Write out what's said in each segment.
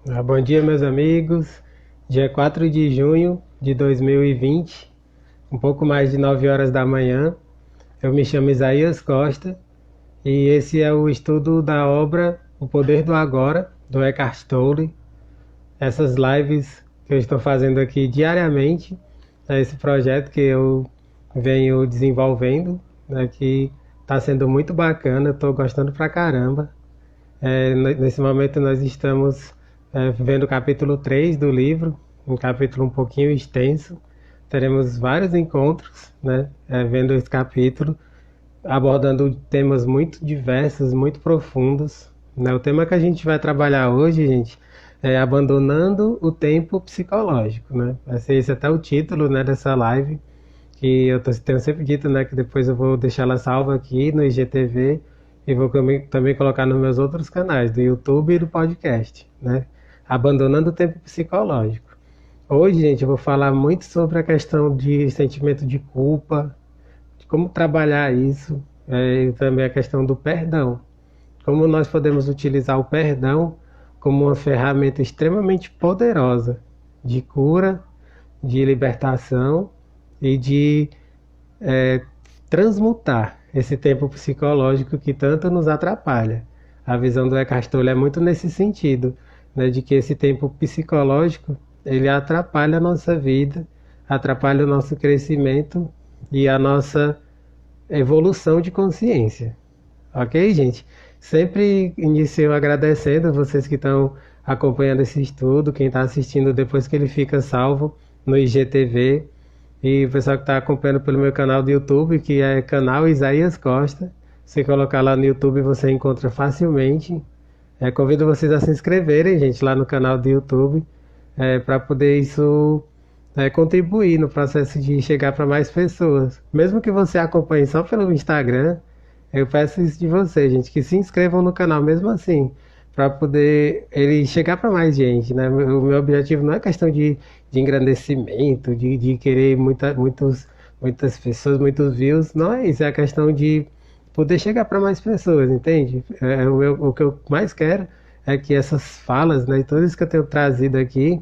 Bom dia, meus amigos. Dia 4 de junho de 2020, um pouco mais de 9 horas da manhã. Eu me chamo Isaías Costa e esse é o estudo da obra O Poder do Agora, do Eckhart Tolle. Essas lives que eu estou fazendo aqui diariamente, é esse projeto que eu venho desenvolvendo, né, que está sendo muito bacana, estou gostando pra caramba. Nesse momento nós estamos vendo o capítulo 3 do livro, um capítulo um pouquinho extenso. Teremos vários encontros, né, vendo esse capítulo, abordando temas muito diversos, muito profundos. Né? O tema que a gente vai trabalhar hoje, gente, é abandonando o tempo psicológico. Né? Vai ser esse até o título, né, dessa live, que tenho sempre dito, né, que depois eu vou deixar ela salva aqui no IGTV e vou também colocar nos meus outros canais, do YouTube e do podcast, né? Abandonando o tempo psicológico. Hoje, gente, eu vou falar muito sobre a questão de sentimento de culpa, de como trabalhar isso, e também a questão do perdão. Como nós podemos utilizar o perdão como uma ferramenta extremamente poderosa de cura, de libertação e de é, transmutar esse tempo psicológico que tanto nos atrapalha. A visão do Eckhart Tolle é muito nesse sentido, né, de que esse tempo psicológico ele atrapalha a nossa vida, atrapalha o nosso crescimento e a nossa evolução de consciência. Ok, gente? Sempre inicio agradecendo vocês que estão acompanhando esse estudo, quem está assistindo depois que ele fica salvo no IGTV. E o pessoal que está acompanhando pelo meu canal do YouTube, que é canal Isaías Costa. Se colocar lá no YouTube você encontra facilmente. Convido vocês a se inscreverem, gente, lá no canal do YouTube, para poder isso contribuir no processo de chegar para mais pessoas. Mesmo que você acompanhe só pelo Instagram, eu peço isso de vocês, gente, que se inscrevam no canal mesmo assim, para poder ele chegar para mais gente, né? O meu objetivo não é questão de engrandecimento, de querer muitas pessoas, muitos views, não é isso, é a questão de poder chegar para mais pessoas, entende? O que eu mais quero é que essas falas, né, e tudo isso que eu tenho trazido aqui,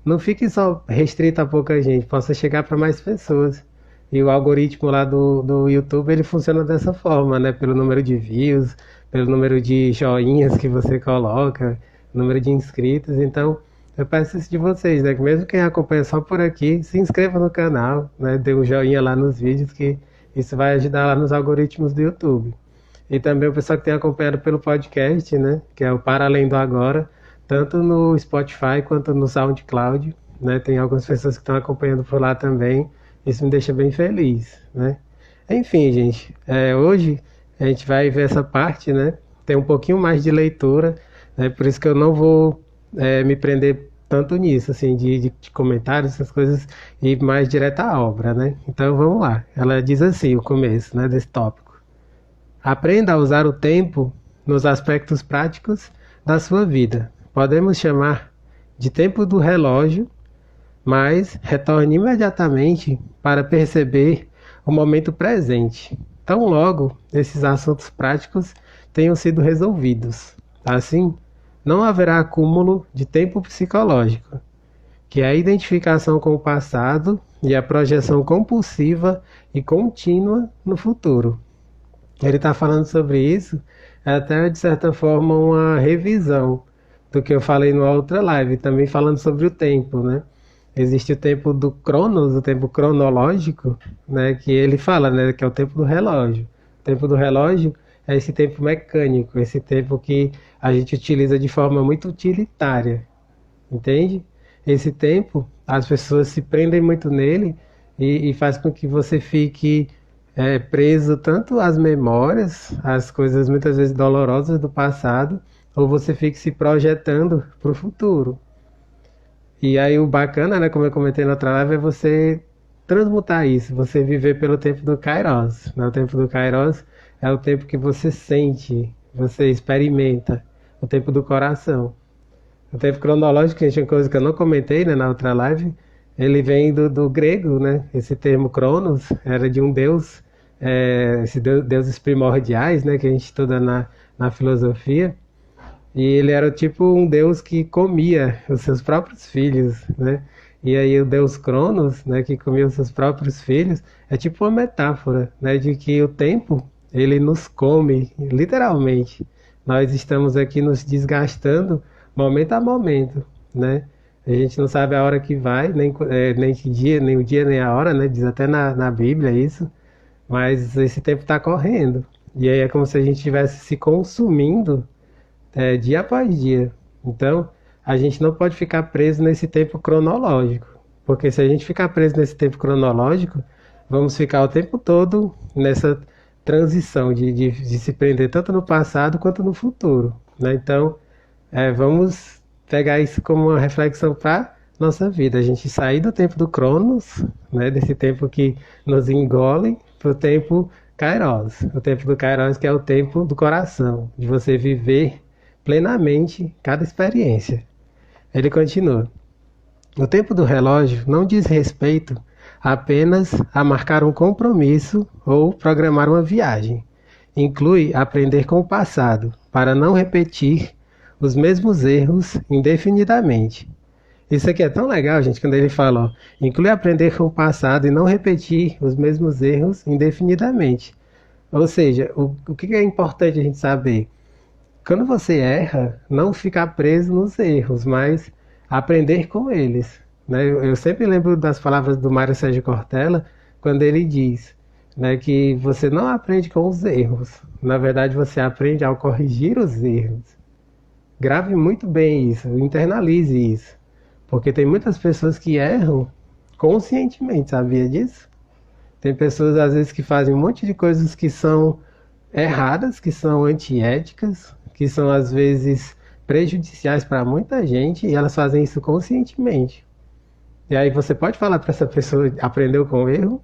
não fique só restrito a pouca gente, possa chegar para mais pessoas. E o algoritmo lá do YouTube, ele funciona dessa forma, né? Pelo número de views, pelo número de joinhas que você coloca, número de inscritos. Então, eu peço isso de vocês, né? Que mesmo quem acompanha só por aqui, se inscreva no canal, né? Dê um joinha lá nos vídeos, que isso vai ajudar lá nos algoritmos do YouTube. E também o pessoal que tem acompanhado pelo podcast, né? Que é o Para Além do Agora, tanto no Spotify quanto no SoundCloud, né? Tem algumas pessoas que estão acompanhando por lá também. Isso me deixa bem feliz, né? Enfim, gente, hoje a gente vai ver essa parte, né? Tem um pouquinho mais de leitura, né? Por isso que eu não vou me prender tanto nisso, assim, de comentários, essas coisas, e mais direto à obra, né? Então vamos lá. Ela diz assim, o começo, né, desse tópico. Aprenda a usar o tempo nos aspectos práticos da sua vida. Podemos chamar de tempo do relógio, mas retorne imediatamente para perceber o momento presente, tão logo esses assuntos práticos tenham sido resolvidos. Assim, não haverá acúmulo de tempo psicológico, que é a identificação com o passado e a projeção compulsiva e contínua no futuro. Ele está falando sobre isso, até de certa forma uma revisão do que eu falei numa outra live, também falando sobre o tempo, né? Existe o tempo do Cronos, o tempo cronológico, né, que ele fala, né, que é o tempo do relógio. O tempo do relógio é esse tempo mecânico, esse tempo que a gente utiliza de forma muito utilitária, entende? Esse tempo, as pessoas se prendem muito nele e faz com que você fique preso tanto às memórias, às coisas muitas vezes dolorosas do passado, ou você fique se projetando para o futuro. E aí o bacana, né, como eu comentei na outra live, é você transmutar isso, você viver pelo tempo do Kairos. Né? O tempo do Kairos é o tempo que você sente, você experimenta, o tempo do coração. O tempo cronológico, gente, é uma coisa que eu não comentei, né, na outra live, ele vem do grego, né? Esse termo Cronos era de um deus, deuses primordiais, né, que a gente estuda na filosofia. E ele era tipo um deus que comia os seus próprios filhos, né? E aí o deus Cronos, né, que comia os seus próprios filhos, é tipo uma metáfora, né, de que o tempo, ele nos come, literalmente. Nós estamos aqui nos desgastando momento a momento, né? A gente não sabe a hora que vai, nem que dia, nem o dia, nem a hora, né? Diz até na Bíblia isso. Mas esse tempo está correndo. E aí é como se a gente estivesse se consumindo dia após dia. Então, a gente não pode ficar preso nesse tempo cronológico. Porque se a gente ficar preso nesse tempo cronológico, vamos ficar o tempo todo nessa transição de se prender tanto no passado quanto no futuro, né? Então, vamos pegar isso como uma reflexão para nossa vida. A gente sair do tempo do Cronos, né, desse tempo que nos engole, para o tempo Kairos. O tempo do Kairos que é o tempo do coração, de você viver plenamente cada experiência. Ele continua. O tempo do relógio não diz respeito apenas a marcar um compromisso ou programar uma viagem. Inclui aprender com o passado, para não repetir os mesmos erros indefinidamente. Isso aqui é tão legal, gente, quando ele fala, ó, inclui aprender com o passado e não repetir os mesmos erros indefinidamente. Ou seja, o que é importante a gente saber? Quando você erra, não ficar preso nos erros, mas aprender com eles, né? Eu sempre lembro das palavras do Mário Sérgio Cortella, quando ele diz, né, que você não aprende com os erros. Na verdade, você aprende ao corrigir os erros. Grave muito bem isso, internalize isso. Porque tem muitas pessoas que erram conscientemente, sabia disso? Tem pessoas, às vezes, que fazem um monte de coisas que são erradas, que são antiéticas, que são, às vezes, prejudiciais para muita gente, e elas fazem isso conscientemente. E aí você pode falar para essa pessoa, aprendeu com o erro,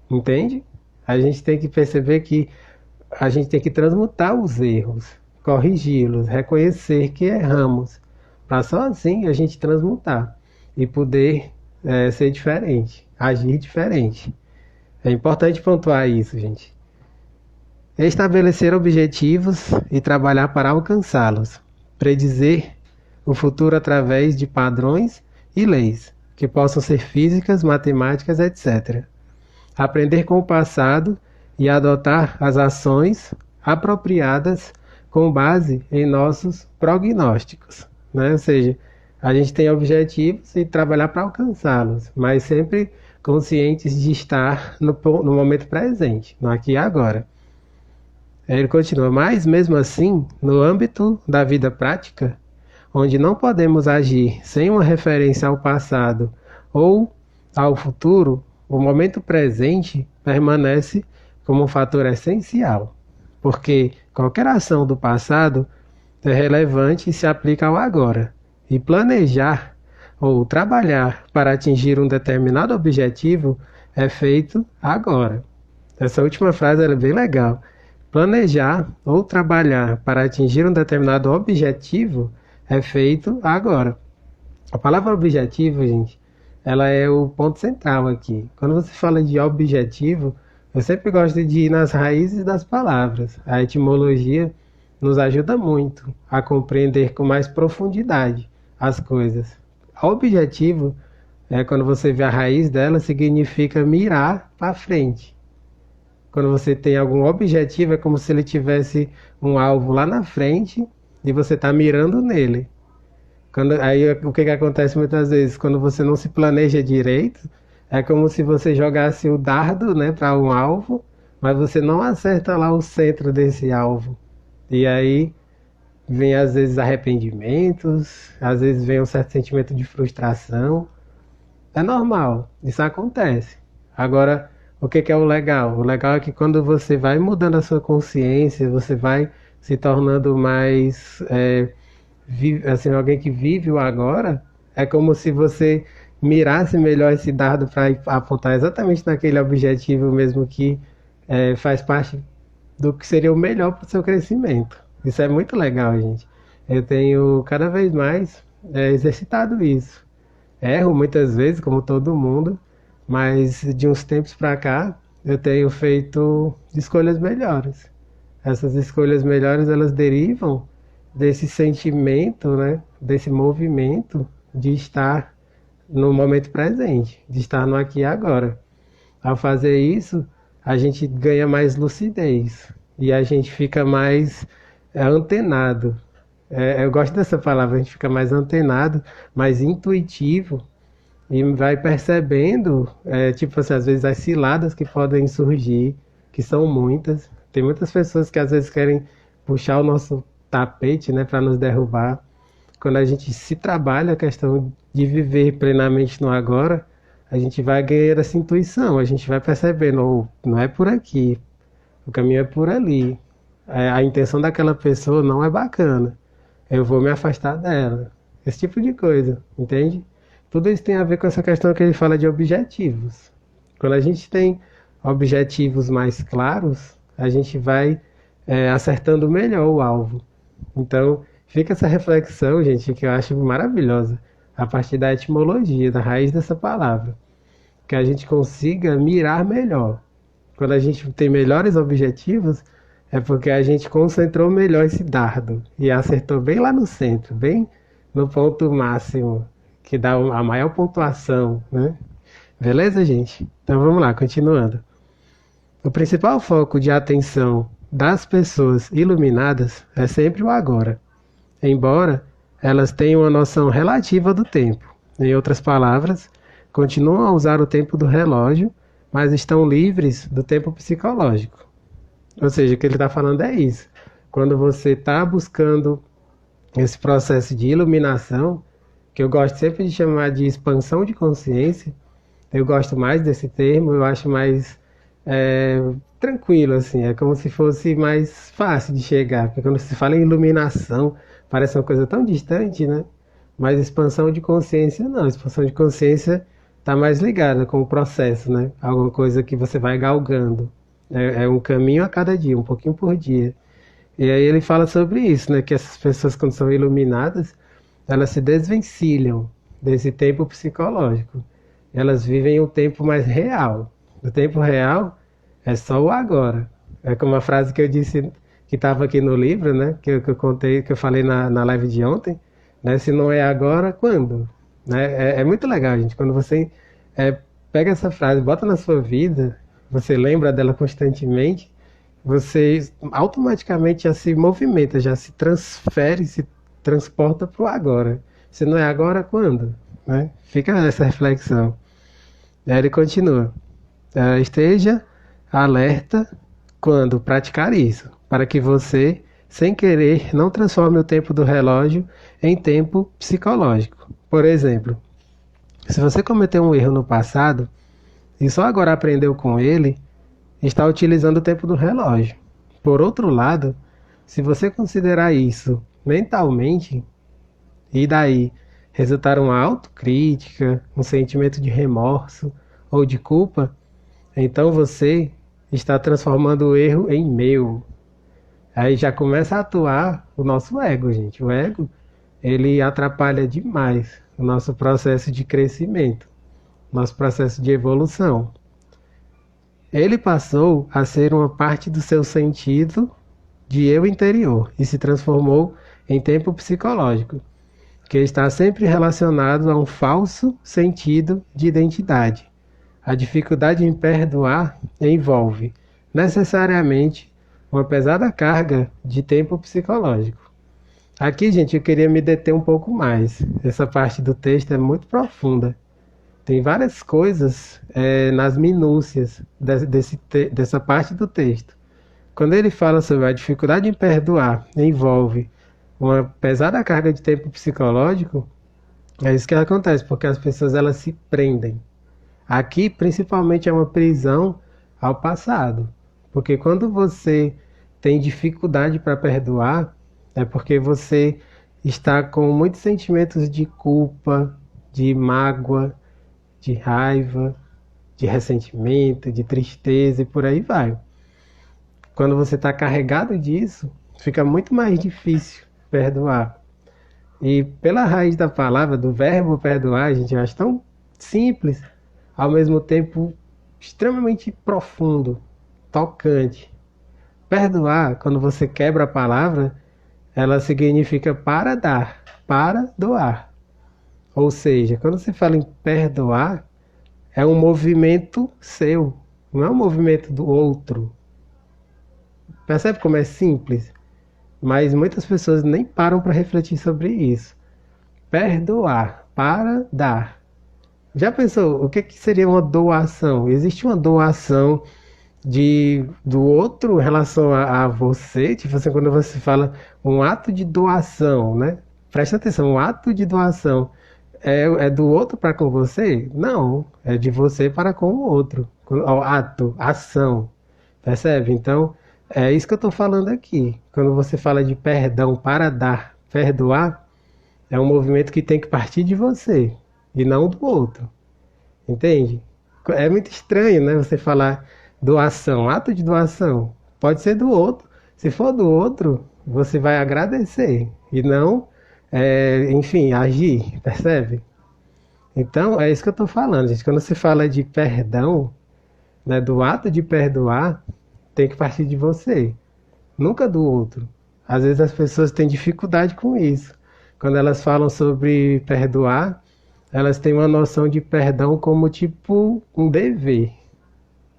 entende? A gente tem que perceber que a gente tem que transmutar os erros, corrigi-los, reconhecer que erramos, para só assim a gente transmutar e poder ser diferente, agir diferente. É importante pontuar isso, gente. Estabelecer objetivos e trabalhar para alcançá-los. Predizer o futuro através de padrões e leis, que possam ser físicas, matemáticas, etc. Aprender com o passado e adotar as ações apropriadas com base em nossos prognósticos, né? Ou seja, a gente tem objetivos e trabalhar para alcançá-los, mas sempre conscientes de estar no momento presente, no aqui e agora. Ele continua, mas mesmo assim, no âmbito da vida prática, onde não podemos agir sem uma referência ao passado ou ao futuro, o momento presente permanece como um fator essencial, porque qualquer ação do passado é relevante e se aplica ao agora, e planejar ou trabalhar para atingir um determinado objetivo é feito agora. Essa última frase é bem legal. Planejar ou trabalhar para atingir um determinado objetivo é feito agora. A palavra objetivo, gente, ela é o ponto central aqui. Quando você fala de objetivo, eu sempre gosto de ir nas raízes das palavras. A etimologia nos ajuda muito a compreender com mais profundidade as coisas. Objetivo, quando você vê a raiz dela, significa mirar para frente. Quando você tem algum objetivo, é como se ele tivesse um alvo lá na frente e você está mirando nele. Aí o que acontece muitas vezes? Quando você não se planeja direito, é como se você jogasse o dardo, né, para um alvo, mas você não acerta lá o centro desse alvo. E aí vem às vezes arrependimentos, às vezes vem um certo sentimento de frustração. É normal, isso acontece. Agora, o que é o legal? O legal é que quando você vai mudando a sua consciência, você vai se tornando mais assim, alguém que vive o agora, é como se você mirasse melhor esse dardo para apontar exatamente naquele objetivo mesmo que faz parte do que seria o melhor para o seu crescimento. Isso é muito legal, gente. Eu tenho cada vez mais exercitado isso. Erro muitas vezes, como todo mundo, mas de uns tempos para cá eu tenho feito escolhas melhores. Essas escolhas melhores, elas derivam desse sentimento, né, desse movimento de estar no momento presente, de estar no aqui e agora. Ao fazer isso, a gente ganha mais lucidez e a gente fica mais antenado. Eu gosto dessa palavra, a gente fica mais antenado, mais intuitivo e vai percebendo, tipo assim, às vezes as ciladas que podem surgir, que são muitas. Tem muitas pessoas que às vezes querem puxar o nosso tapete, né, para nos derrubar. Quando a gente se trabalha a questão de viver plenamente no agora, a gente vai ganhando essa intuição, a gente vai percebendo, oh, não é por aqui, o caminho é por ali. A intenção daquela pessoa não é bacana, eu vou me afastar dela. Esse tipo de coisa, entende? Tudo isso tem a ver com essa questão que ele fala de objetivos. Quando a gente tem objetivos mais claros, a gente vai acertando melhor o alvo. Então, fica essa reflexão, gente, que eu acho maravilhosa, a partir da etimologia, da raiz dessa palavra. Que a gente consiga mirar melhor. Quando a gente tem melhores objetivos, é porque a gente concentrou melhor esse dardo e acertou bem lá no centro, bem no ponto máximo, que dá a maior pontuação, né? Beleza, gente? Então vamos lá, continuando. O principal foco de atenção das pessoas iluminadas é sempre o agora, embora elas tenham uma noção relativa do tempo. Em outras palavras, continuam a usar o tempo do relógio, mas estão livres do tempo psicológico. Ou seja, o que ele está falando é isso. Quando você está buscando esse processo de iluminação, que eu gosto sempre de chamar de expansão de consciência, eu gosto mais desse termo, eu acho mais tranquilo, assim, é como se fosse mais fácil de chegar, porque quando se fala em iluminação, parece uma coisa tão distante, né? Mas expansão de consciência não, expansão de consciência está mais ligada com o processo, né? Alguma coisa que você vai galgando. É um caminho a cada dia, um pouquinho por dia. E aí ele fala sobre isso, né? Que essas pessoas, quando são iluminadas, elas se desvencilham desse tempo psicológico. Elas vivem um tempo mais real. O tempo real é só o agora. É como a frase que eu disse, que estava aqui no livro, né? Que eu contei, que eu falei na live de ontem, né? Se não é agora, quando? Né? É muito legal, gente. Quando você pega essa frase, bota na sua vida, você lembra dela constantemente, você automaticamente já se movimenta, já se transfere, se transporta para o agora. Se não é agora, quando? Né? Fica essa reflexão. Aí ele continua. Esteja alerta quando praticar isso, para que você, sem querer, não transforme o tempo do relógio em tempo psicológico. Por exemplo, se você cometeu um erro no passado e só agora aprendeu com ele, está utilizando o tempo do relógio. Por outro lado, se você considerar isso mentalmente, e daí resultar uma autocrítica, um sentimento de remorso ou de culpa, então você está transformando o erro em meu. Aí já começa a atuar o nosso ego, gente. O ego, ele atrapalha demais o nosso processo de crescimento, nosso processo de evolução. Ele passou a ser uma parte do seu sentido de eu interior e se transformou em tempo psicológico, que está sempre relacionado a um falso sentido de identidade. A dificuldade em perdoar envolve, necessariamente, uma pesada carga de tempo psicológico. Aqui, gente, eu queria me deter um pouco mais. Essa parte do texto é muito profunda. Tem várias coisas nas minúcias dessa parte do texto. Quando ele fala sobre a dificuldade em perdoar, envolve uma pesada carga de tempo psicológico, é isso que acontece, porque as pessoas elas se prendem. Aqui, principalmente, é uma prisão ao passado. Porque quando você tem dificuldade para perdoar, é porque você está com muitos sentimentos de culpa, de mágoa, de raiva, de ressentimento, de tristeza e por aí vai. Quando você está carregado disso, fica muito mais difícil perdoar. E pela raiz da palavra, do verbo perdoar, a gente acha tão simples, ao mesmo tempo extremamente profundo, tocante. Perdoar, quando você quebra a palavra, ela significa para dar, para doar. Ou seja, quando você fala em perdoar, é um movimento seu, não é um movimento do outro. Percebe como é simples? Mas muitas pessoas nem param para refletir sobre isso. Perdoar, para dar. Já pensou o que, que seria uma doação? Existe uma doação do outro em relação a você? Tipo assim, quando você fala um ato de doação, né? Presta atenção, um ato de doação é do outro para com você? Não, é de você para com o outro. O ato, ação. Percebe? Então, é isso que eu estou falando aqui. Quando você fala de perdão para dar, perdoar, é um movimento que tem que partir de você e não do outro. Entende? É muito estranho, né? Você falar doação, ato de doação. Pode ser do outro. Se for do outro, você vai agradecer e não, enfim, agir. Percebe? Então, é isso que eu estou falando, gente. Quando você fala de perdão, né, do ato de perdoar, tem que partir de você, nunca do outro. Às vezes as pessoas têm dificuldade com isso. Quando elas falam sobre perdoar, elas têm uma noção de perdão como tipo um dever.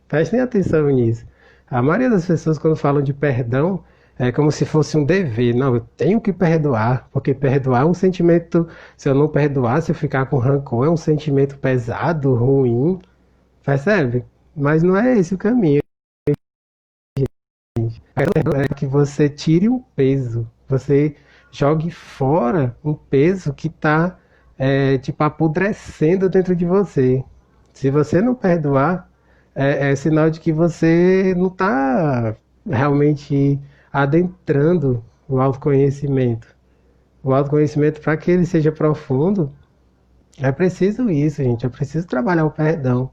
Prestem atenção nisso. A maioria das pessoas, quando falam de perdão, é como se fosse um dever. Não, eu tenho que perdoar, porque perdoar é um sentimento. Se eu não perdoar, se eu ficar com rancor, é um sentimento pesado, ruim. Percebe? Mas não é esse o caminho. É que você tire um peso, você jogue fora um peso que está tipo apodrecendo dentro de você. Se você não perdoar, é sinal de que você não está realmente adentrando o autoconhecimento. O autoconhecimento, para que ele seja profundo, é preciso isso, gente. É preciso trabalhar o perdão,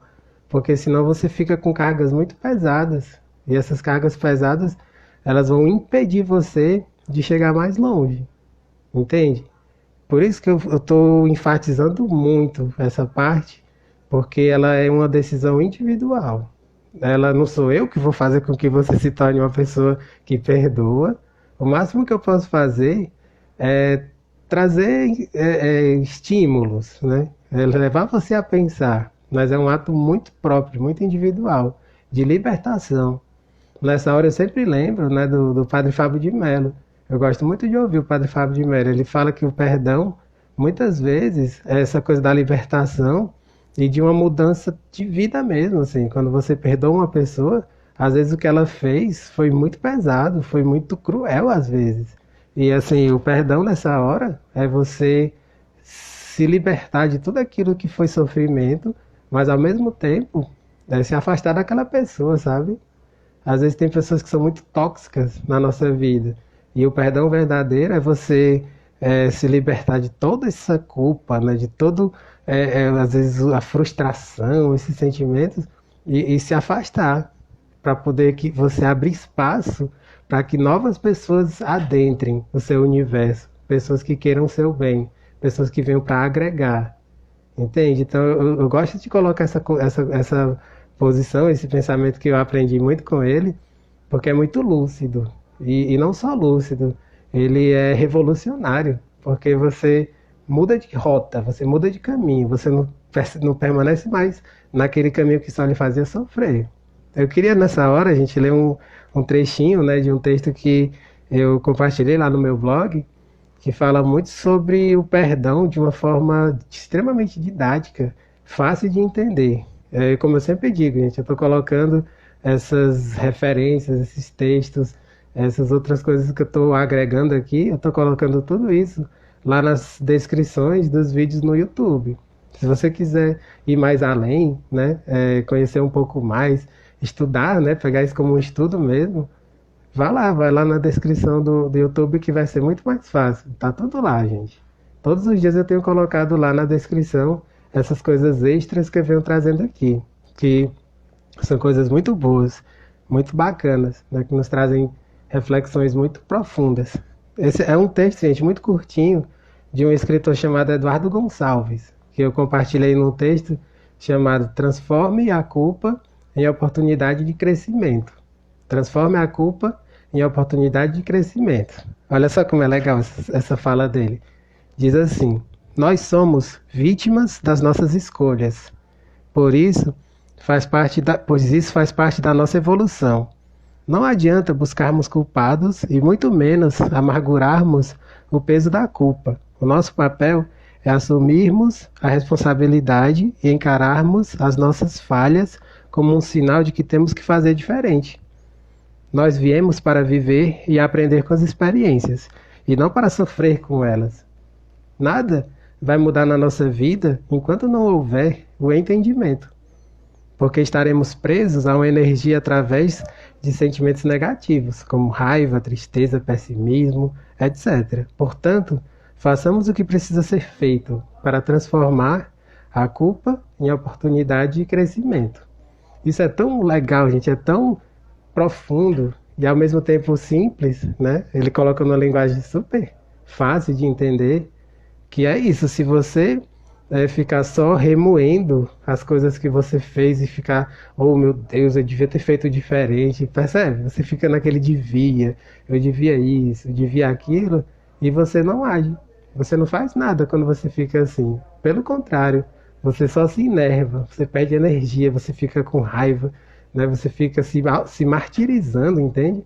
porque senão você fica com cargas muito pesadas. E essas cargas pesadas, elas vão impedir você de chegar mais longe. Entende? Por isso que eu estou enfatizando muito essa parte, porque ela é uma decisão individual. Ela não sou eu que vou fazer com que você se torne uma pessoa que perdoa. O máximo que eu posso fazer é trazer estímulos, né? É levar você a pensar, mas é um ato muito próprio, muito individual, de libertação. Nessa hora eu sempre lembro, né, do Padre Fábio de Mello. Eu gosto muito de ouvir o Padre Fábio de Mello. Ele fala que o perdão, muitas vezes, é essa coisa da libertação e de uma mudança de vida mesmo, assim. Quando você perdoa uma pessoa, às vezes o que ela fez foi muito pesado, foi muito cruel às vezes. E assim, o perdão nessa hora é você se libertar de tudo aquilo que foi sofrimento, mas ao mesmo tempo se afastar daquela pessoa, sabe? Às vezes tem pessoas que são muito tóxicas na nossa vida. E o perdão verdadeiro é você se libertar de toda essa culpa, né? De todo, às vezes, a frustração, esses sentimentos, e se afastar para poder que você abrir espaço para que novas pessoas adentrem o seu universo, pessoas que queiram o seu bem, pessoas que venham para agregar. Entende? Então eu gosto de colocar essa posição, esse pensamento que eu aprendi muito com ele, porque é muito lúcido. E não só lúcido, ele é revolucionário, porque você muda de rota, você muda de caminho, você não permanece mais naquele caminho que só lhe fazia sofrer. Eu queria nessa hora a gente ler um trechinho, né, de um texto que eu compartilhei lá no meu blog, que fala muito sobre o perdão de uma forma extremamente didática, fácil de entender. Como eu sempre digo, gente, eu estou colocando essas referências, esses textos, essas outras coisas que eu estou agregando aqui, eu estou colocando tudo isso lá nas descrições dos vídeos no YouTube. Se você quiser ir mais além, né, conhecer um pouco mais, estudar, né, pegar isso como um estudo mesmo, vai lá na descrição do YouTube que vai ser muito mais fácil. Tá tudo lá, gente. Todos os dias eu tenho colocado lá na descrição essas coisas extras que eu venho trazendo aqui, que são coisas muito boas, muito bacanas, né, que nos trazem reflexões muito profundas. Esse é um texto, gente, muito curtinho, de um escritor chamado Eduardo Gonçalves, que eu compartilhei num texto chamado Transforme a Culpa em Oportunidade de Crescimento. Transforme a culpa em oportunidade de crescimento. Olha só como é legal essa fala dele. Diz assim: nós somos vítimas das nossas escolhas. Pois isso faz parte da nossa evolução. Não adianta buscarmos culpados e muito menos amargurarmos o peso da culpa. O nosso papel é assumirmos a responsabilidade e encararmos as nossas falhas como um sinal de que temos que fazer diferente. Nós viemos para viver e aprender com as experiências, e não para sofrer com elas. Nada vai mudar na nossa vida enquanto não houver o entendimento, porque estaremos presos a uma energia através de sentimentos negativos, como raiva, tristeza, pessimismo, etc. Portanto, façamos o que precisa ser feito para transformar a culpa em oportunidade de crescimento. Isso é tão legal, gente, é tão profundo e ao mesmo tempo simples, né? Ele coloca numa linguagem super fácil de entender, que é isso. Se você ficar só remoendo as coisas que você fez e ficar, oh meu Deus, eu devia ter feito diferente, percebe? Você fica naquele eu devia isso, eu devia aquilo, e você não age. Você não faz nada quando você fica assim. Pelo contrário, você só se enerva, você perde energia, você fica com raiva, né? Você fica se martirizando, entende?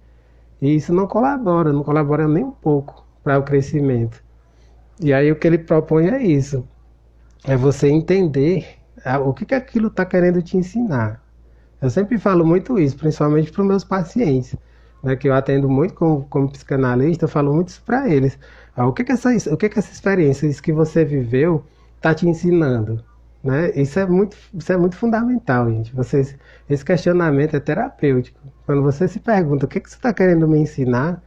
E isso não colabora nem um pouco para o crescimento. E aí o que ele propõe é isso, é você entender o que aquilo está querendo te ensinar. Eu sempre falo muito isso, principalmente para os meus pacientes, né, que eu atendo muito como psicanalista, eu falo muito isso para eles. O que essa experiência, isso que você viveu, está te ensinando? Né? Isso é muito fundamental, gente. Esse questionamento é terapêutico. Quando você se pergunta o que você está querendo me ensinar,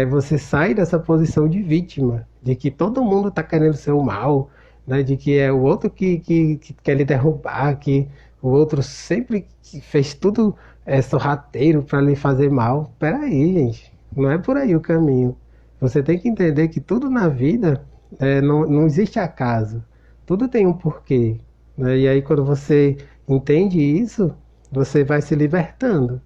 você sai dessa posição de vítima, de que todo mundo está querendo ser o mal, né? De que é o outro que quer lhe derrubar, que o outro sempre fez tudo sorrateiro para lhe fazer mal. Peraí, gente, não é por aí o caminho. Você tem que entender que tudo na vida não existe acaso, tudo tem um porquê, né? E aí quando você entende isso, você vai se libertando,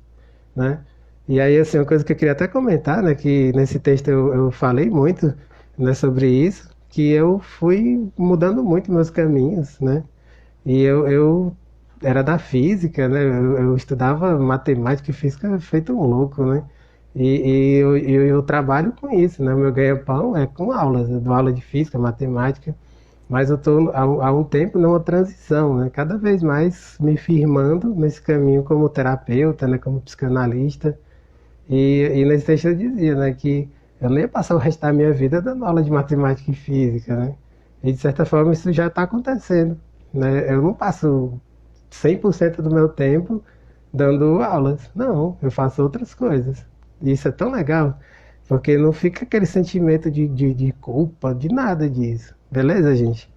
né? E aí, assim, uma coisa que eu queria até comentar, né, que nesse texto eu falei muito, né, sobre isso, que eu fui mudando muito meus caminhos, né? E eu era da física, né? Eu estudava matemática e física feito um louco, né? E eu trabalho com isso, né? Meu ganha-pão é com aulas, eu dou aula de física, matemática, mas eu estou há um tempo numa transição, né? Cada vez mais me firmando nesse caminho como terapeuta, né? Como psicanalista. E nesse texto eu dizia, né, que eu não ia passar o resto da minha vida dando aula de matemática e física, né? E de certa forma isso já está acontecendo, né? Eu não passo 100% do meu tempo dando aulas, não, eu faço outras coisas. E isso é tão legal, porque não fica aquele sentimento de culpa, de nada disso, beleza, gente?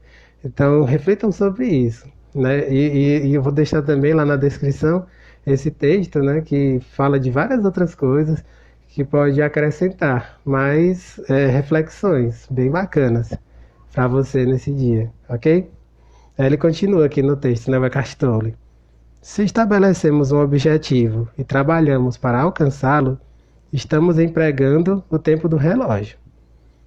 Então reflitam sobre isso, né? E eu vou deixar também lá na descrição esse texto, né, que fala de várias outras coisas que pode acrescentar mais reflexões bem bacanas para você nesse dia, ok? Aí ele continua aqui no texto, né, o Eckhart Tolle. Se estabelecemos um objetivo e trabalhamos para alcançá-lo, estamos empregando o tempo do relógio.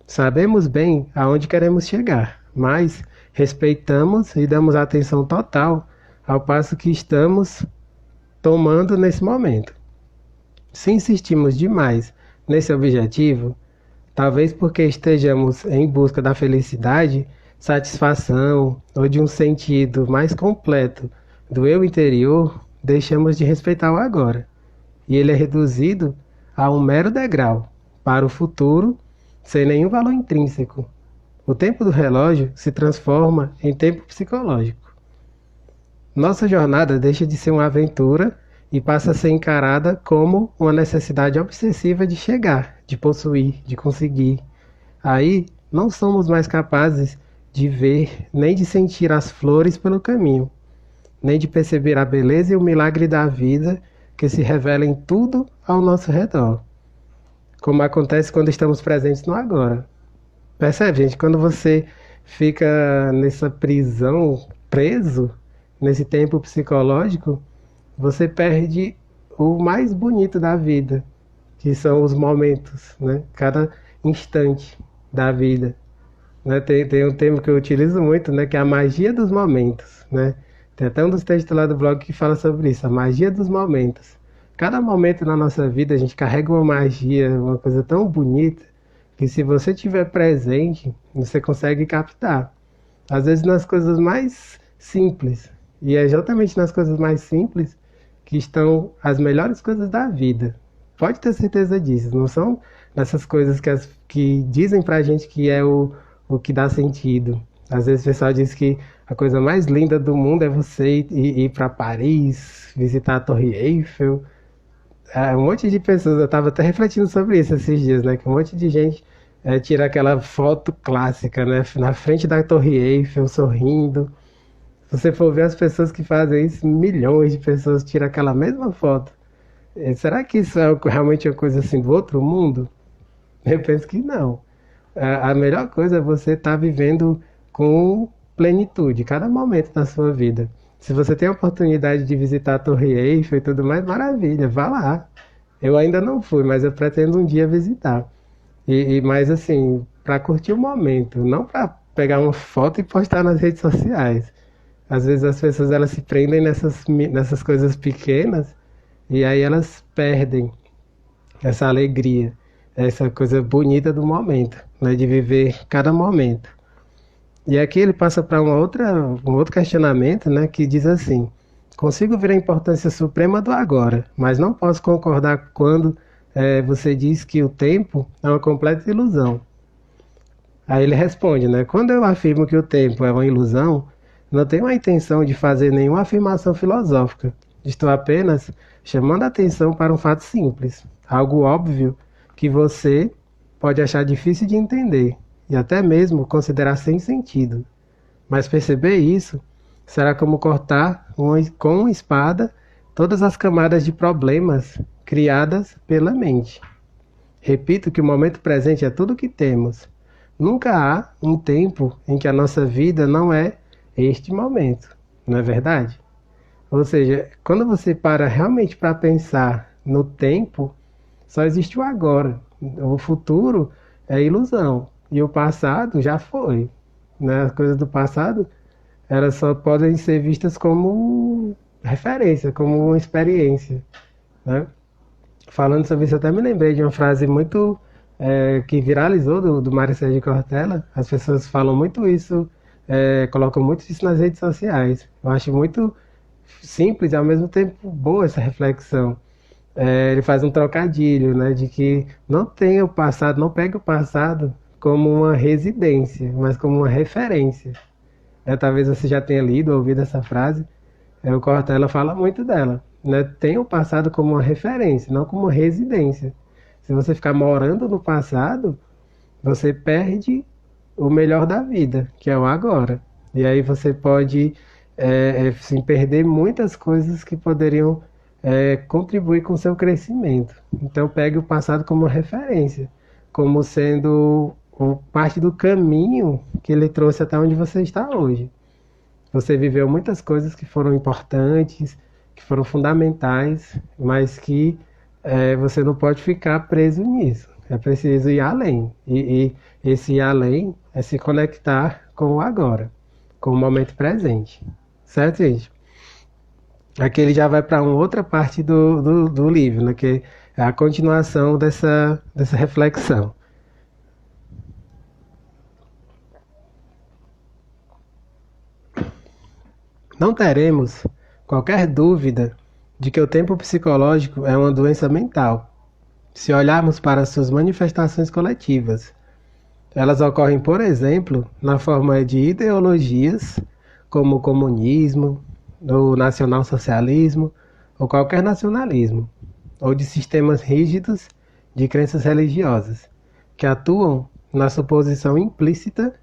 Sabemos bem aonde queremos chegar, mas respeitamos e damos atenção total ao passo que estamos tomando nesse momento. Se insistimos demais nesse objetivo, talvez porque estejamos em busca da felicidade, satisfação ou de um sentido mais completo do eu interior, deixamos de respeitar o agora. E ele é reduzido a um mero degrau para o futuro sem nenhum valor intrínseco. O tempo do relógio se transforma em tempo psicológico. Nossa jornada deixa de ser uma aventura e passa a ser encarada como uma necessidade obsessiva de chegar, de possuir, de conseguir. Aí não somos mais capazes de ver nem de sentir as flores pelo caminho, nem de perceber a beleza e o milagre da vida que se revela em tudo ao nosso redor, como acontece quando estamos presentes no agora. Percebe, gente? Quando você fica nessa prisão, preso, nesse tempo psicológico, você perde o mais bonito da vida, que são os momentos, né? Cada instante da vida, né? Tem um termo que eu utilizo muito, né? Que é a magia dos momentos, né? Tem até um dos textos lá do blog que fala sobre isso, a magia dos momentos. Cada momento na nossa vida a gente carrega uma magia, uma coisa tão bonita, que se você tiver presente, você consegue captar. Às vezes nas coisas mais simples. E é exatamente nas coisas mais simples que estão as melhores coisas da vida. Pode ter certeza disso. Não são nessas coisas que dizem pra gente que é o que dá sentido. Às vezes o pessoal diz que a coisa mais linda do mundo é você ir para Paris, visitar a Torre Eiffel. Um monte de pessoas, eu estava até refletindo sobre isso esses dias, né? Que um monte de gente tira aquela foto clássica, né? Na frente da Torre Eiffel, sorrindo. Se você for ver as pessoas que fazem isso, milhões de pessoas tiram aquela mesma foto. Será que isso é realmente uma coisa assim do outro mundo? Eu penso que não. A melhor coisa é você estar vivendo com plenitude, cada momento da sua vida. Se você tem a oportunidade de visitar a Torre Eiffel e tudo mais, maravilha, vá lá. Eu ainda não fui, mas eu pretendo um dia visitar. Mas assim, para curtir o momento, não para pegar uma foto e postar nas redes sociais. Às vezes as pessoas elas se prendem nessas coisas pequenas e aí elas perdem essa alegria, essa coisa bonita do momento, né, de viver cada momento. E aqui ele passa para um outro questionamento, né, que diz assim: consigo ver a importância suprema do agora, mas não posso concordar quando você diz que o tempo é uma completa ilusão. Aí ele responde, né, quando eu afirmo que o tempo é uma ilusão, não tenho a intenção de fazer nenhuma afirmação filosófica. Estou apenas chamando a atenção para um fato simples, algo óbvio que você pode achar difícil de entender e até mesmo considerar sem sentido. Mas perceber isso será como cortar com uma espada todas as camadas de problemas criadas pela mente. Repito que o momento presente é tudo o que temos. Nunca há um tempo em que a nossa vida não é este momento, não é verdade? Ou seja, quando você para realmente para pensar no tempo, só existe o agora. O futuro é ilusão. E o passado já foi. Né? As coisas do passado elas só podem ser vistas como referência, como uma experiência. Né? Falando sobre isso, eu até me lembrei de uma frase muito que viralizou do Mário Sérgio Cortella. As pessoas falam muito isso, colocam muito isso nas redes sociais. Eu acho muito simples e ao mesmo tempo boa essa reflexão. Ele faz um trocadilho, né, de que não tenha o passado, não pegue o passado como uma residência, mas como uma referência. Talvez você já tenha lido ou ouvido essa frase. O Cortella fala muito dela. Né? Tenha o passado como uma referência, não como uma residência. Se você ficar morando no passado, você perde o melhor da vida, que é o agora. E aí você pode sim, perder muitas coisas que poderiam contribuir com o seu crescimento. Então pegue o passado como referência, como sendo parte do caminho que ele trouxe até onde você está hoje. Você viveu muitas coisas que foram importantes, que foram fundamentais, mas que você não pode ficar preso nisso. É preciso ir além. E esse ir além é se conectar com o agora, com o momento presente. Certo, gente? Aqui ele já vai para uma outra parte do livro, né, que é a continuação dessa reflexão. Não teremos qualquer dúvida de que o tempo psicológico é uma doença mental, se olharmos para suas manifestações coletivas. Elas ocorrem, por exemplo, na forma de ideologias, como o comunismo, o nacionalsocialismo, ou qualquer nacionalismo, ou de sistemas rígidos de crenças religiosas, que atuam na suposição implícita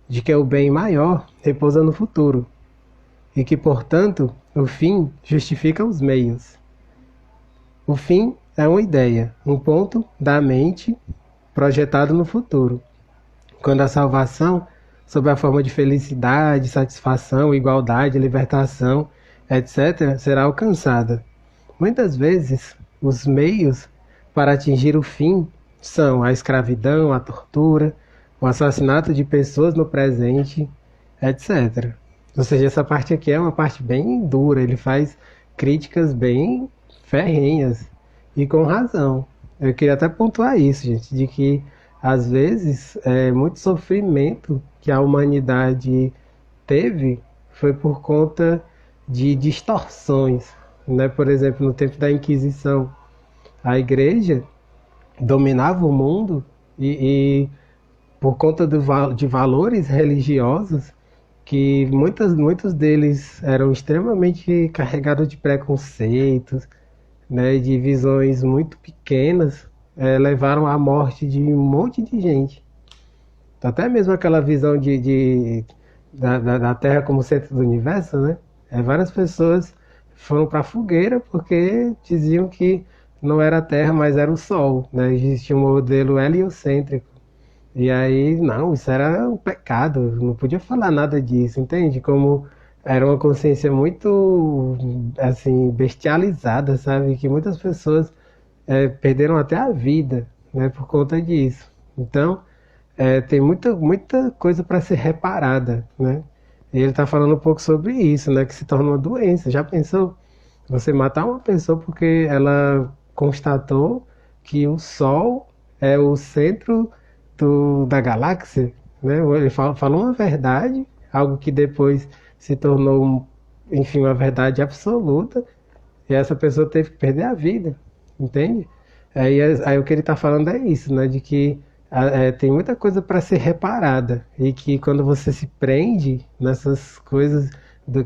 de que o bem maior repousa no futuro, e que, portanto, o fim justifica os meios. O fim é uma ideia, um ponto da mente projetado no futuro, quando a salvação, sob a forma de felicidade, satisfação, igualdade, libertação, etc., será alcançada. Muitas vezes, os meios para atingir o fim são a escravidão, a tortura, o assassinato de pessoas no presente, etc. Ou seja, essa parte aqui é uma parte bem dura, ele faz críticas bem ferrenhas e com razão. Eu queria até pontuar isso, gente, de que às vezes muito sofrimento que a humanidade teve foi por conta de distorções, né? Por exemplo, no tempo da Inquisição, a igreja dominava o mundo e por conta de valores religiosos que muitos deles eram extremamente carregados de preconceitos, né, de visões muito pequenas, levaram à morte de um monte de gente. Até mesmo aquela visão da Terra como centro do universo, né? Várias pessoas foram para a fogueira porque diziam que não era a Terra, mas era o Sol, né? Existia um modelo heliocêntrico. E aí, não, isso era um pecado, não podia falar nada disso, entende? Como era uma consciência muito, assim, bestializada, sabe? Que muitas pessoas perderam até a vida, né, por conta disso. Então, tem muita coisa para ser reparada, né? E ele está falando um pouco sobre isso, né? Que se torna uma doença. Já pensou? Você matar uma pessoa porque ela constatou que o Sol é o centro da galáxia, né? Ele falou uma verdade, algo que depois se tornou, enfim, uma verdade absoluta, e essa pessoa teve que perder a vida, entende? Aí o que ele está falando é isso, né? De que tem muita coisa para ser reparada e que quando você se prende nessas coisas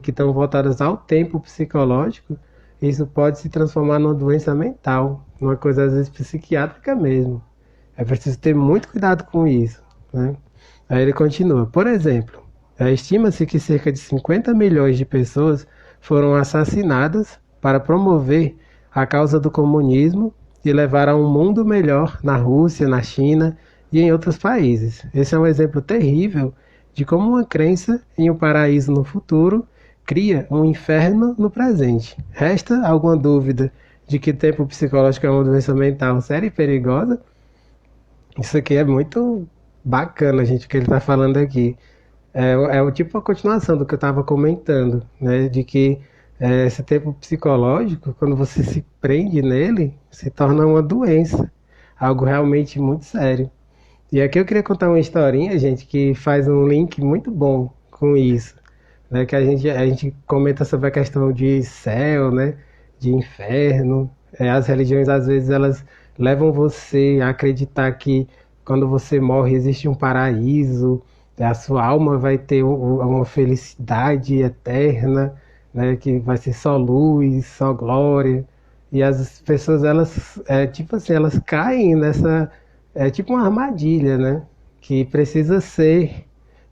que estão voltadas ao tempo psicológico, isso pode se transformar numa doença mental, numa coisa às vezes psiquiátrica mesmo. É preciso ter muito cuidado com isso, né? Aí ele continua. Por exemplo, estima-se que cerca de 50 milhões de pessoas foram assassinadas para promover a causa do comunismo e levar a um mundo melhor na Rússia, na China e em outros países. Esse é um exemplo terrível de como uma crença em um paraíso no futuro cria um inferno no presente. Resta alguma dúvida de que tempo psicológico é uma doença mental séria e perigosa? Isso aqui é muito bacana, gente, o que ele está falando aqui. É o tipo a continuação do que eu estava comentando, né? De que esse tempo psicológico, quando você se prende nele, se torna uma doença, algo realmente muito sério. E aqui eu queria contar uma historinha, gente, que faz um link muito bom com isso, né? Que a gente comenta sobre a questão de céu, né? De inferno. As religiões, às vezes, elas levam você a acreditar que quando você morre existe um paraíso, a sua alma vai ter uma felicidade eterna, né, que vai ser só luz, só glória. E as pessoas, elas, tipo assim, elas caem nessa, tipo uma armadilha, né, que precisa ser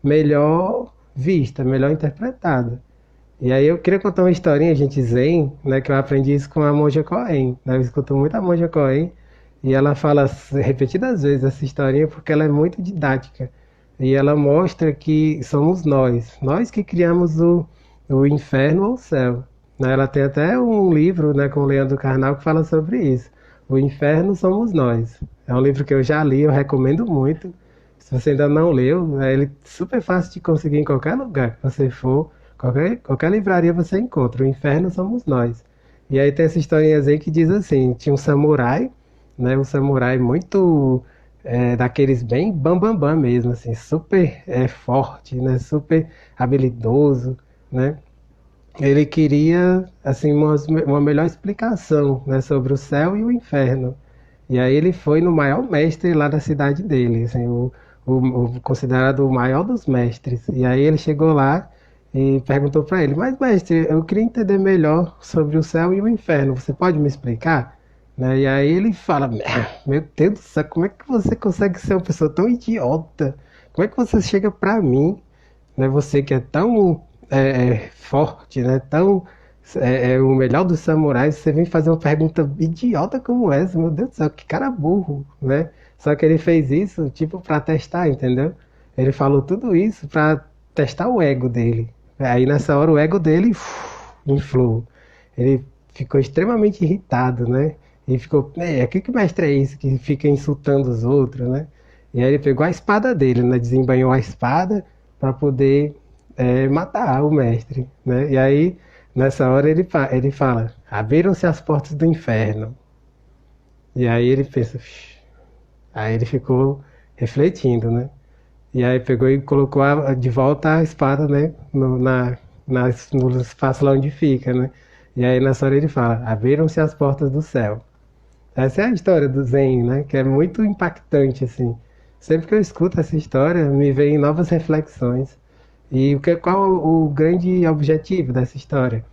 melhor vista, melhor interpretada. E aí eu queria contar uma historinha, gente, zen, né, que eu aprendi isso com a Monja Coen, né, eu escuto muito a Monja Coen, e ela fala repetidas vezes essa historinha porque ela é muito didática. E ela mostra que somos nós que criamos o inferno ou o céu, né? Ela tem até um livro, né, com o Leandro Carnal que fala sobre isso. O inferno somos nós. É um livro que eu já li, eu recomendo muito. Se você ainda não leu, ele é super fácil de conseguir em qualquer lugar que você for. Qualquer livraria você encontra. O inferno somos nós. E aí tem essa historinha aí que diz assim, tinha um samurai, né? Um samurai muito daqueles bem bam bam bam mesmo, assim, super forte, né? Super habilidoso, né? Ele queria assim uma melhor explicação, né, sobre o céu e o inferno. E aí ele foi no maior mestre lá da cidade dele, assim, o considerado o maior dos mestres. E aí ele chegou lá e perguntou para ele: mas mestre, eu queria entender melhor sobre o céu e o inferno. Você pode me explicar? Né? E aí ele fala: meu Deus do céu, como é que você consegue ser uma pessoa tão idiota? Como é que você chega para mim, né? Você que é tão forte, né? Tão o melhor dos samurais, você vem fazer uma pergunta idiota como essa? Meu Deus do céu, que cara burro, né? Só que ele fez isso tipo para testar, entendeu? Ele falou tudo isso para testar o ego dele. Aí nessa hora o ego dele inflou. Ele ficou extremamente irritado, né? E ficou, que mestre é esse que fica insultando os outros, né? E aí ele pegou a espada dele, né? Desembanhou a espada para poder matar o mestre, né? E aí, nessa hora, ele fala, abriram-se as portas do inferno. E aí ele pensa, "Shh." Aí ele ficou refletindo, né? E aí pegou e colocou de volta a espada, né? No espaço lá onde fica, né? E aí nessa hora ele fala, abriram-se as portas do céu. Essa é a história do Zen, né? Que é muito impactante, assim. Sempre que eu escuto essa história, me vem novas reflexões. E qual o grande objetivo dessa história?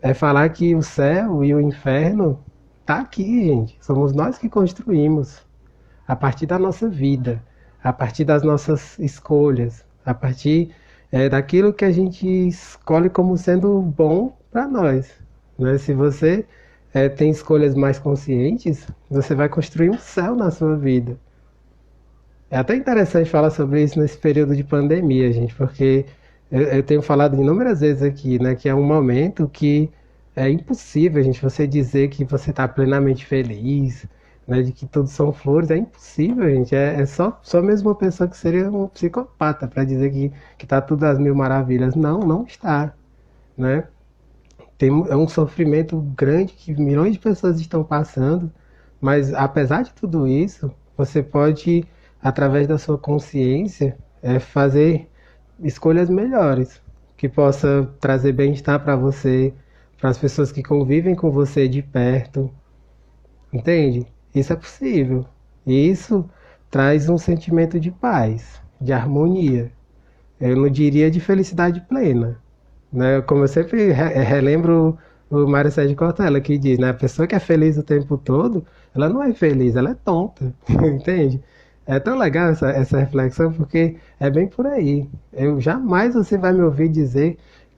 É falar que o céu e o inferno tá aqui, gente. Somos nós que construímos a partir da nossa vida, a partir das nossas escolhas, a partir daquilo que a gente escolhe como sendo bom para nós, né? Se você tem escolhas mais conscientes, você vai construir um céu na sua vida. É até interessante falar sobre isso nesse período de pandemia, gente, porque eu tenho falado inúmeras vezes aqui, né, que é um momento que é impossível, gente, você dizer que você está plenamente feliz, né, de que tudo são flores, é impossível, gente. É só mesmo uma pessoa que seria um psicopata para dizer que tá tudo às mil maravilhas. Não, não está, né? É um sofrimento grande que milhões de pessoas estão passando, mas apesar de tudo isso, você pode, através da sua consciência, fazer escolhas melhores, que possa trazer bem-estar para você, para as pessoas que convivem com você de perto, entende? Isso é possível. E isso traz um sentimento de paz, de harmonia. Eu não diria de felicidade plena, né? Como eu sempre relembro o Mário Sérgio Cortella, que diz, né? A pessoa que é feliz o tempo todo, ela não é feliz, ela é tonta, entende? É tão legal essa reflexão, porque é bem por aí. Eu jamais você vai me ouvir dizer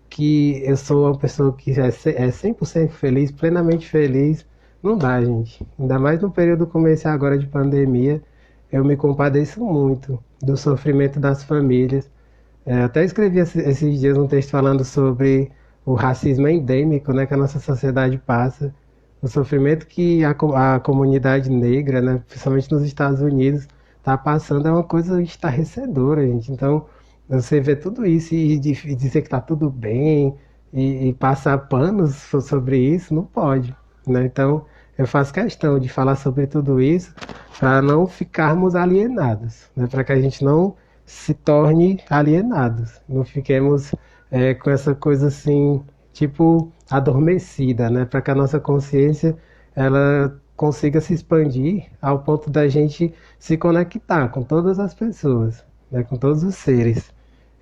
que eu sou uma pessoa que é 100% feliz, plenamente feliz. Não dá, gente. Ainda mais no período começar agora de pandemia, eu me compadeço muito do sofrimento das famílias. Até escrevi esses dias um texto falando sobre o racismo endêmico, né, que a nossa sociedade passa, o sofrimento que a comunidade negra, né, principalmente nos Estados Unidos, está passando é uma coisa estarrecedora, gente. Então, você vê tudo isso e dizer que está tudo bem e passar panos sobre isso, não pode, né? Então, eu faço questão de falar sobre tudo isso para não ficarmos alienados, né? Para que a gente não se torne alienados, não fiquemos com essa coisa assim, tipo, adormecida, né? Para que a nossa consciência ela consiga se expandir ao ponto da gente se conectar com todas as pessoas, né? Com todos os seres.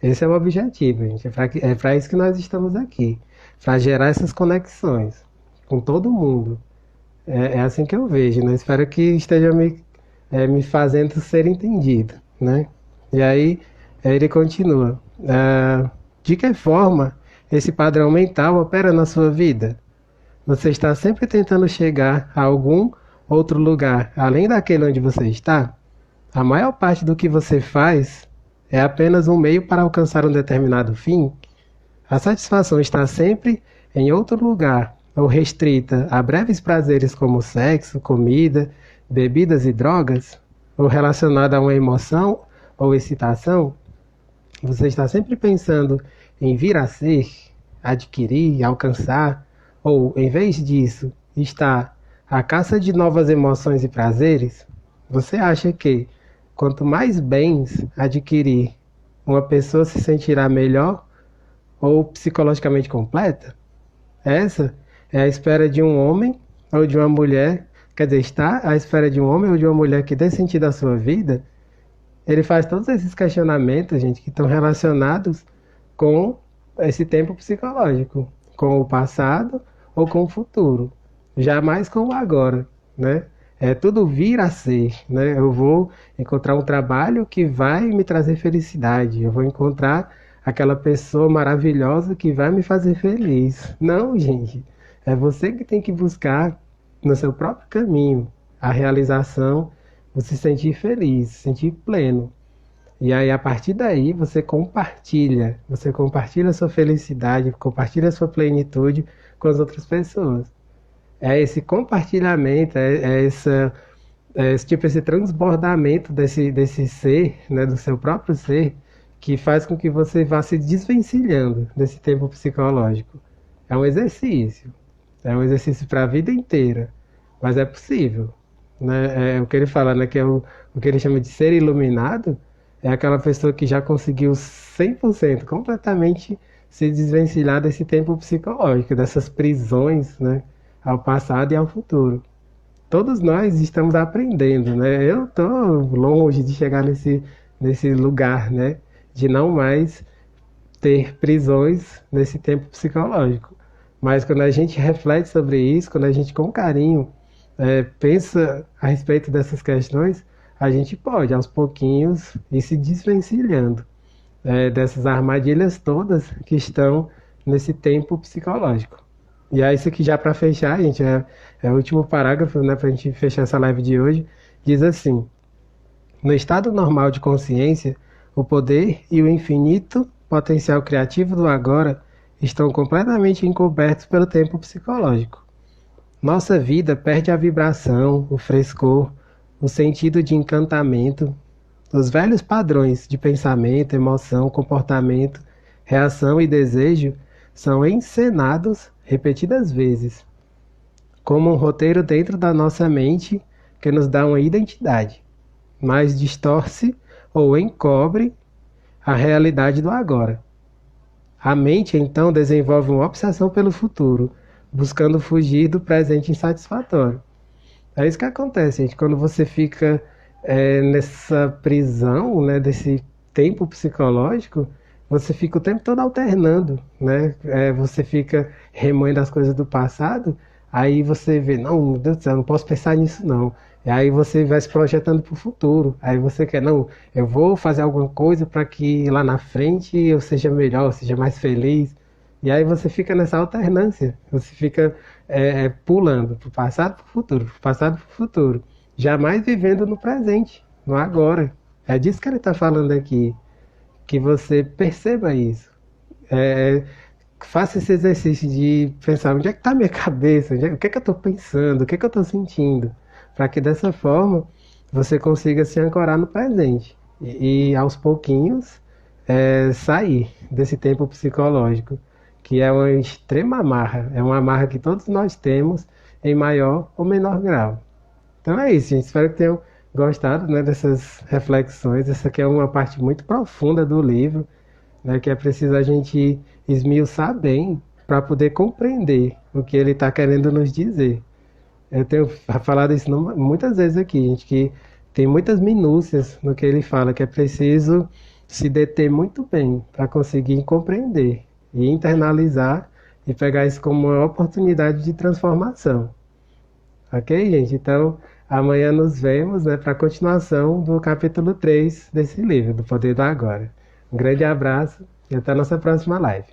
Esse é o objetivo, gente. É para isso que nós estamos aqui, para gerar essas conexões com todo mundo. É assim que eu vejo, né? Espero que esteja me fazendo ser entendido, né? E aí ele continua. De que forma esse padrão mental opera na sua vida? Você está sempre tentando chegar a algum outro lugar além daquele onde você está? A maior parte do que você faz é apenas um meio para alcançar um determinado fim? A satisfação está sempre em outro lugar ou restrita a breves prazeres como sexo, comida, bebidas e drogas? Ou relacionada a uma emoção ou excitação? Você está sempre pensando em vir a ser, adquirir, alcançar, ou, em vez disso, está à caça de novas emoções e prazeres? Você acha que, quanto mais bens adquirir, uma pessoa se sentirá melhor ou psicologicamente completa? Essa é a espera de um homem ou de uma mulher, quer dizer, está à espera de um homem ou de uma mulher que dê sentido à sua vida? Ele faz todos esses questionamentos, gente, que estão relacionados com esse tempo psicológico, com o passado ou com o futuro, jamais com o agora, né? É tudo vir a ser, né? Eu vou encontrar um trabalho que vai me trazer felicidade, eu vou encontrar aquela pessoa maravilhosa que vai me fazer feliz. Não, gente, é você que tem que buscar no seu próprio caminho a realização, você se sentir feliz, se sentir pleno. E aí, a partir daí, você compartilha a sua felicidade, compartilha a sua plenitude com as outras pessoas. é esse compartilhamento, esse transbordamento desse ser, né, do seu próprio ser, que faz com que você vá se desvencilhando desse tempo psicológico. É um exercício para a vida inteira, mas é possível, né? É o que ele fala, né, que é o que ele chama de ser iluminado, é aquela pessoa que já conseguiu 100% completamente se desvencilhar desse tempo psicológico, dessas prisões, né, ao passado e ao futuro. Todos nós estamos aprendendo, né? Eu estou longe de chegar nesse lugar, né, de não mais ter prisões nesse tempo psicológico. Mas quando a gente reflete sobre isso, quando a gente com carinho pensa a respeito dessas questões, a gente pode, aos pouquinhos, ir se desvencilhando dessas armadilhas todas que estão nesse tempo psicológico. E aí, isso aqui já para fechar, gente, é o último parágrafo, né, para a gente fechar essa live de hoje, diz assim: no estado normal de consciência, o poder e o infinito potencial criativo do agora estão completamente encobertos pelo tempo psicológico. Nossa vida perde a vibração, o frescor, o sentido de encantamento. Os velhos padrões de pensamento, emoção, comportamento, reação e desejo são encenados repetidas vezes, como um roteiro dentro da nossa mente que nos dá uma identidade, mas distorce ou encobre a realidade do agora. A mente então desenvolve uma obsessão pelo futuro, buscando fugir do presente insatisfatório. É isso que acontece, gente, quando você fica nessa prisão, né, desse tempo psicológico, você fica o tempo todo alternando, né? Você fica remoendo as coisas do passado, aí você vê, não, meu Deus do céu, eu não posso pensar nisso não. E aí você vai se projetando para o futuro. Aí você quer, não, eu vou fazer alguma coisa para que lá na frente eu seja melhor, eu seja mais feliz. E aí você fica nessa alternância, você fica pulando para o passado para o futuro, pro passado para o futuro. Jamais vivendo no presente, no agora. É disso que ele está falando aqui. Que você perceba isso. Faça esse exercício de pensar onde é que está a minha cabeça, o que é que eu estou pensando, o que é que eu estou sentindo, para que dessa forma você consiga se ancorar no presente e aos pouquinhos sair desse tempo psicológico, que é uma extrema amarra, é uma amarra que todos nós temos em maior ou menor grau. Então é isso, gente. Espero que tenham gostado, né, dessas reflexões. Essa aqui é uma parte muito profunda do livro, né, que é preciso a gente esmiuçar bem para poder compreender o que ele está querendo nos dizer. Eu tenho falado isso muitas vezes aqui, gente, que tem muitas minúcias no que ele fala, que é preciso se deter muito bem para conseguir compreender e internalizar e pegar isso como uma oportunidade de transformação. Ok, gente? Então, amanhã nos vemos, né, para a continuação do capítulo 3 desse livro, do Poder do Agora. Um grande abraço e até a nossa próxima live.